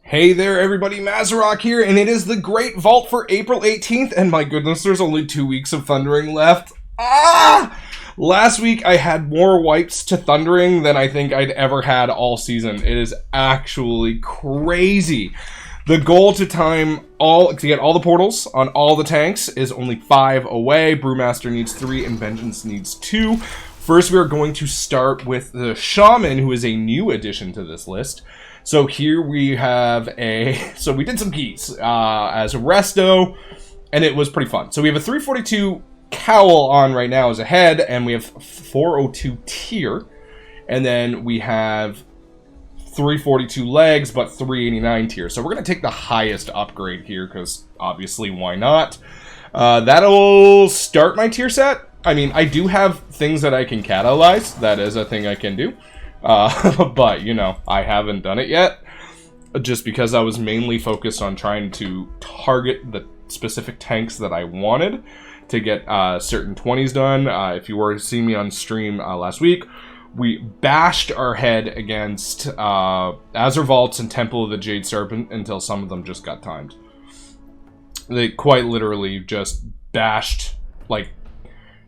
Hey there everybody, Mazarok here, and it is the Great Vault for April 18th, and my goodness, there's only 2 weeks of Thundering left. Last week I had more wipes to Thundering than I think I'd ever had all season. It is actually crazy. The goal to get all the portals on all the tanks is only 5 away. Brewmaster needs 3 and Vengeance needs 2. First, we are going to start with the Shaman, who is a new addition to this list. So here we have so we did some keys as a resto, and it was pretty fun. So we have a 342 cowl on right now as a head, and we have 402 tier, and then we have 342 legs, but 389 tier. So we're going to take the highest upgrade here, because obviously why not? That'll start my tier set. I mean, I do have things that I can catalyze. That is a thing I can do. But, you know, I haven't done it yet, just because I was mainly focused on trying to target the specific tanks that I wanted to get certain 20s done. If you were to see me on stream last week, we bashed our head against Azure Vaults and Temple of the Jade Serpent until some of them just got timed. They quite literally just bashed, like,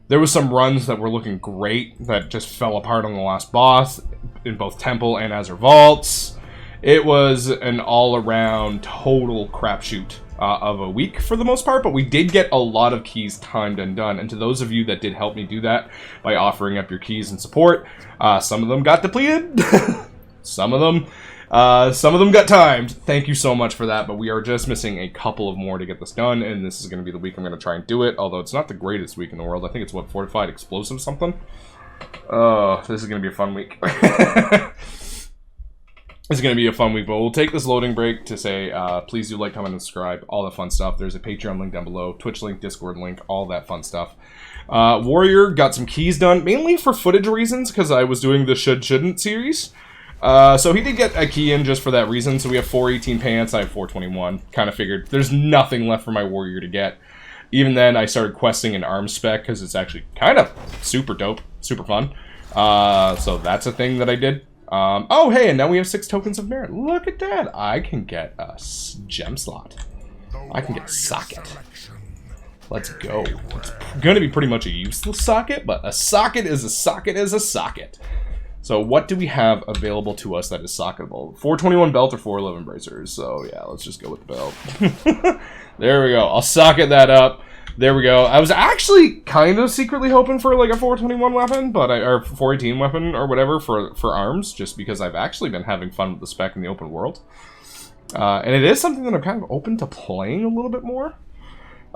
there was some runs that were looking great that just fell apart on the last boss in both Temple and Azure Vaults. It was an all-around total crapshoot of a week for the most part, but we did get a lot of keys timed and done. And to those of you that did help me do that by offering up your keys and support, some of them got depleted. Some of them got timed. Thank you so much for that, but we are just missing a couple of more to get this done, and this is going to be the week I'm going to try and do it, although it's not the greatest week in the world. I think it's, what, Fortified Explosive something? Oh, this is going to be a fun week. This is going to be a fun week, but we'll take this loading break to say, please do like, comment, and subscribe, all the fun stuff. There's a Patreon link down below, Twitch link, Discord link, all that fun stuff. Warrior got some keys done, mainly for footage reasons, because I was doing the Shouldn't series. So he did get a key in just for that reason. So we have 418 pants, I have 421. Kind of figured there's nothing left for my warrior to get. Even then, I started questing an arms spec because it's actually kind of super dope, super fun. So that's a thing that I did. Oh, hey, and now we have 6 tokens of merit. Look at that. I can get a gem slot. I can get a socket. Let's go. It's going to be pretty much a useless socket, but a socket is a socket is a socket. So what do we have available to us that is socketable? 421 belt or 411 bracers. So yeah, let's just go with the belt. There we go. I'll socket that up. There we go. I was actually kind of secretly hoping for like a 421 weapon, but or 418 weapon or whatever for arms, just because I've actually been having fun with the spec in the open world. And it is something that I'm kind of open to playing a little bit more,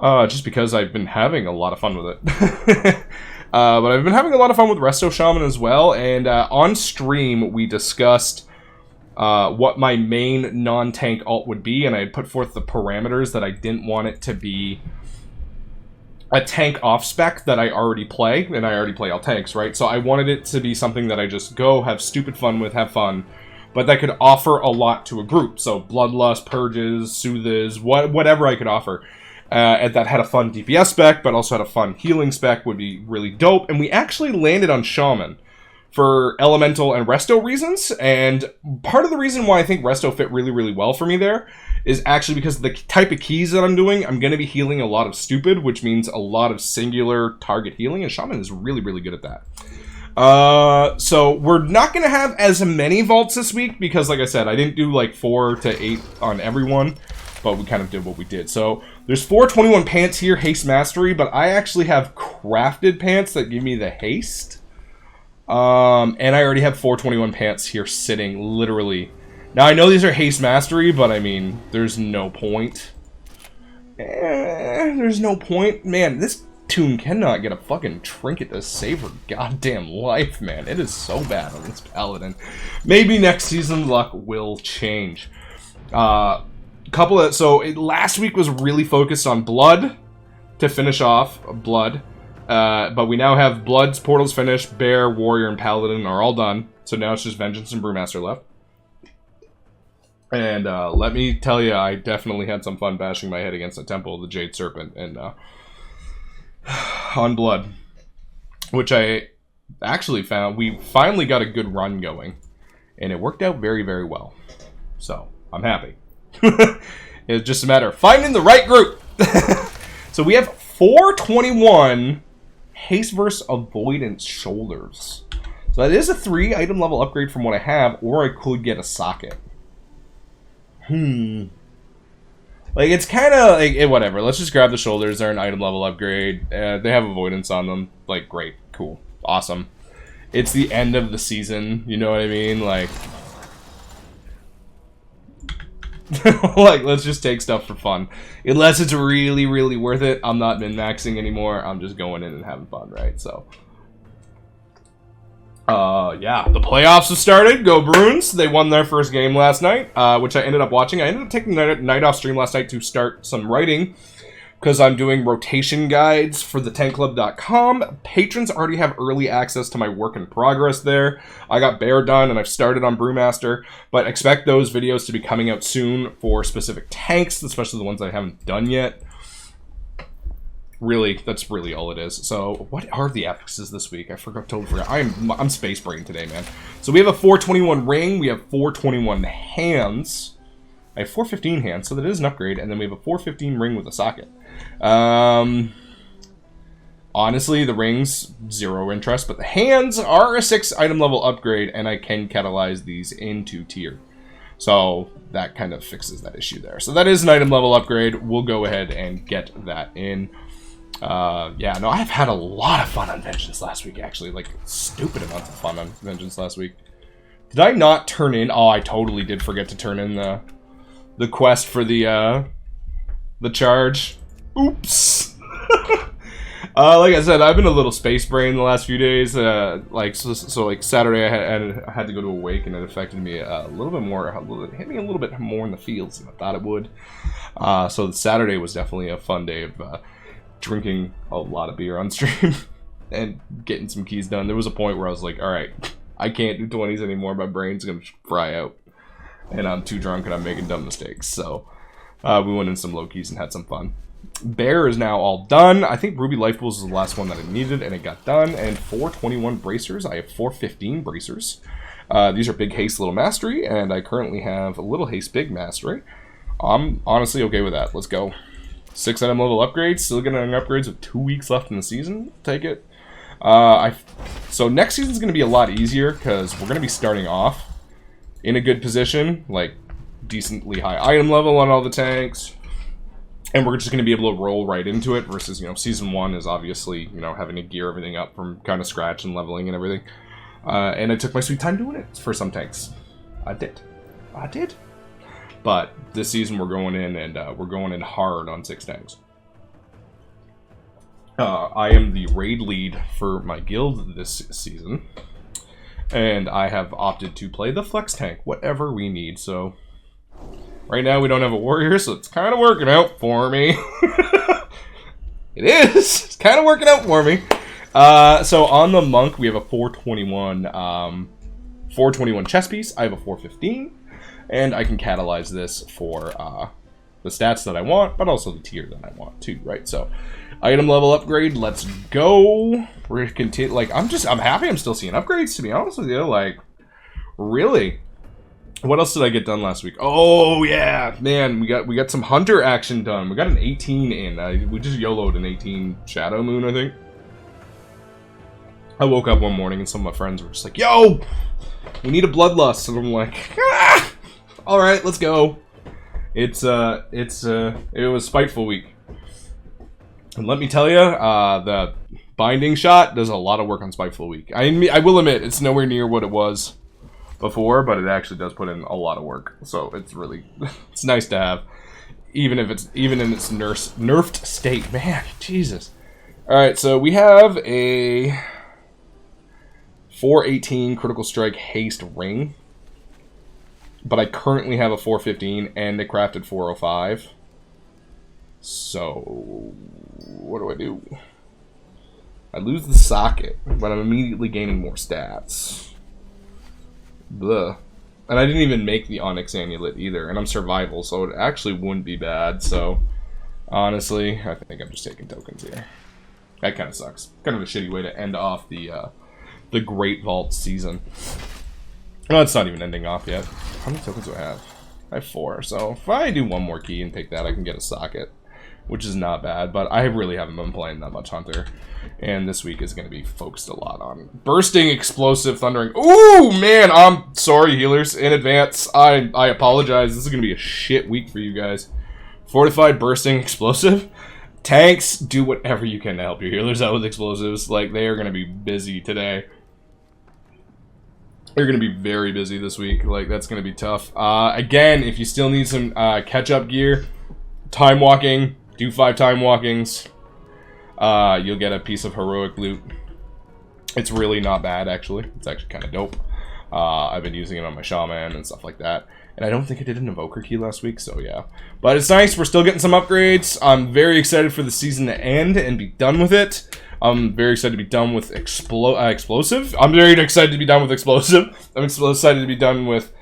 just because I've been having a lot of fun with it. But I've been having a lot of fun with Resto Shaman as well, and on stream we discussed what my main non-tank alt would be, and I put forth the parameters that I didn't want it to be a tank off-spec that I already play, and I already play all tanks, right? So I wanted it to be something that I just go, have stupid fun with, have fun, but that could offer a lot to a group. So Bloodlust, Purges, Soothes, whatever I could offer. And that had a fun DPS spec, but also had a fun healing spec would be really dope. And we actually landed on Shaman for Elemental and Resto reasons. And part of the reason why I think Resto fit really, really well for me there is actually because of the type of keys that I'm doing. I'm going to be healing a lot of stupid, which means a lot of singular target healing. And Shaman is really, really good at that. So we're not going to have as many vaults this week because, like I said, I didn't do like 4 to 8 on everyone. But we kind of did what we did. So there's 421 pants here, haste mastery, but I actually have crafted pants that give me the haste. And I already have 421 pants here sitting, literally. Now I know these are haste mastery, but I mean, there's no point. There's no point. Man, this tune cannot get a fucking trinket to save her goddamn life, man. It is so bad on this paladin. Maybe next season luck will change. Last week was really focused on blood to finish off blood, but we now have blood's portals finished. Bear, warrior, and paladin are all done. So now it's just vengeance and brewmaster left. And let me tell you, I definitely had some fun bashing my head against the Temple of the Jade Serpent and on blood, which I actually found we finally got a good run going, and it worked out very, very well. So I'm happy. It's just a matter of finding the right group. So we have 421 haste versus avoidance shoulders. So that is a 3 item level upgrade from what I have, or I could get a socket. Like, it's kind of, like, whatever. Let's just grab the shoulders. They're an item level upgrade. They have avoidance on them. Like, great. Cool. Awesome. It's the end of the season. You know what I mean? Like, like, let's just take stuff for fun. Unless it's really, really worth it, I'm not min-maxing anymore. I'm just going in and having fun, right? So, yeah, the playoffs have started. Go Bruins. They won their first game last night, which I ended up watching. I ended up taking the night off stream last night to start some writing because I'm doing rotation guides for the tankclub.com. Patrons already have early access to my work in progress there. I got Bear done and I've started on Brewmaster, but expect those videos to be coming out soon for specific tanks, especially the ones I haven't done yet. Really, that's really all it is. So, what are the affixes this week? Totally forgot. I'm space brain today, man. So we have a 421 ring. We have 421 hands. I have 415 hands, so that is an upgrade. And then we have a 415 ring with a socket. Honestly, the rings, 0 interest, but the hands are a 6 item level upgrade, and I can catalyze these into tier. So that kind of fixes that issue there. So that is an item level upgrade. We'll go ahead and get that in. Yeah, no, I've had a lot of fun on Vengeance last week, actually. Like, stupid amounts of fun on Vengeance last week. Did I not turn in? Oh, I totally did forget to turn in the quest for the charge. Oops. Like I said, I've been a little space brain the last few days. Like Saturday, I had to go to Awake, and it affected me a little bit more. It hit me a little bit more in the fields than I thought it would. So Saturday was definitely a fun day of drinking a lot of beer on stream and getting some keys done. There was a point where I was like, all right, I can't do 20s anymore. My brain's gonna fry out, and I'm too drunk and I'm making dumb mistakes. So we went in some low keys and had some fun. Bear is now all done. I think Ruby Life Pools is the last one that I needed, and it got done. And 421 bracers. I have 415 bracers. These are big haste, little mastery, and I currently have a little haste, big mastery. I'm honestly okay with that. Let's go. 6 item level upgrades. Still getting upgrades with 2 weeks left in the season. Take it. So next season's going to be a lot easier because we're going to be starting off in a good position, like decently high item level on all the tanks. And we're just going to be able to roll right into it versus, you know, Season 1 is obviously, you know, having to gear everything up from kind of scratch and leveling and everything. And I took my sweet time doing it for some tanks. I did. But this season we're going in and we're going in hard on 6 tanks. I am the raid lead for my guild this season. And I have opted to play the flex tank, whatever we need, so... Right now we don't have a warrior, so it's kind of working out for me. It is! It's kind of working out for me. So on the monk, we have a 421 chess piece. I have a 415. And I can catalyze this for the stats that I want, but also the tier that I want too, right? So, item level upgrade, let's go. We're continue. Like, I'm happy I'm still seeing upgrades, to be honest with you. Like, really. What else did I get done last week? Oh yeah, man, we got some hunter action done. We got an 18 in. We just YOLO'd an 18 Shadow Moon, I think. I woke up one morning and some of my friends were just like, "Yo, we need a bloodlust," and I'm like, "Ah, all right, let's go." It was Spiteful Week, and let me tell you, the binding shot does a lot of work on Spiteful Week. I will admit it's nowhere near what it was before, but it actually does put in a lot of work. So it's really, it's nice to have, even in its nerfed state. Man, Jesus. All right, so we have a 418 critical strike haste ring, but I currently have a 415 and a crafted 405. So what do I do? I lose the socket, but I'm immediately gaining more stats. Blah. And I didn't even make the Onyx Amulet either, and I'm survival, so it actually wouldn't be bad. So honestly, I think I'm just taking tokens here. That kind of sucks. Kind of a shitty way to end off the Great Vault season. No, it's not even ending off yet. How many tokens do I have? I have 4. So if I do one more key and take that, I can get a socket, which is not bad. But I really haven't been playing that much Hunter. And this week is going to be focused a lot on bursting, explosive, thundering. Ooh, man, I'm sorry, healers, in advance. I apologize. This is going to be a shit week for you guys. Fortified, bursting, explosive. Tanks, do whatever you can to help your healers out with explosives. Like, they are going to be busy today. They're going to be very busy this week. Like, that's going to be tough. Again, if you still need some catch-up gear, time walking, do 5 time walkings. You'll get a piece of heroic loot. It's really not bad, actually. It's actually kind of dope. I've been using it on my shaman and stuff like that. And I don't think I did an Invoker key last week, so yeah. But it's nice. We're still getting some upgrades. I'm very excited for the season to end and be done with it. I'm very excited to be done with explosive. I'm very excited to be done with explosive. I'm excited to be done with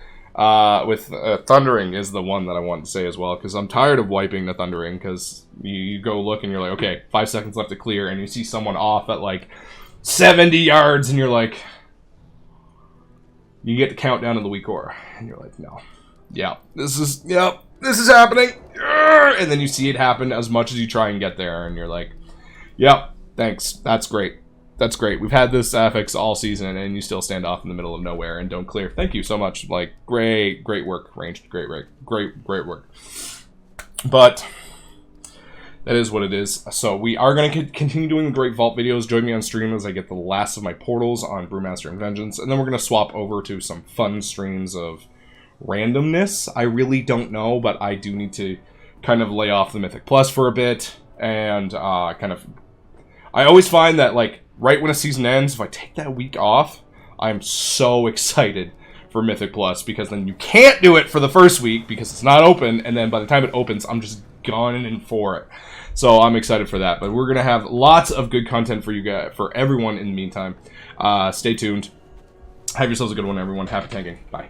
thundering is the one that I want to say as well, because I'm tired of wiping the thundering, because you go look and you're like, okay, 5 seconds left to clear, and you see someone off at like 70 yards, and you're like, you get the countdown of the weak ore, and you're like, no. Yeah, this is happening. And then you see it happen as much as you try and get there, and you're like, yep, thanks, that's great. That's great. We've had this affix all season, and you still stand off in the middle of nowhere and don't clear. Thank you so much. Like, great work, ranged. Great work. But that is what it is. So we are going to continue doing the Great Vault videos. Join me on stream as I get the last of my portals on Brewmaster and Vengeance, and then we're going to swap over to some fun streams of randomness. I really don't know, but I do need to kind of lay off the Mythic Plus for a bit, and I always find that, like, right when a season ends, if I take that week off, I'm so excited for Mythic Plus, because then you can't do it for the first week because it's not open, and then by the time it opens, I'm just gone in for it. So I'm excited for that, but we're going to have lots of good content for you guys, for everyone in the meantime. Stay tuned. Have yourselves a good one, everyone. Happy tanking. Bye.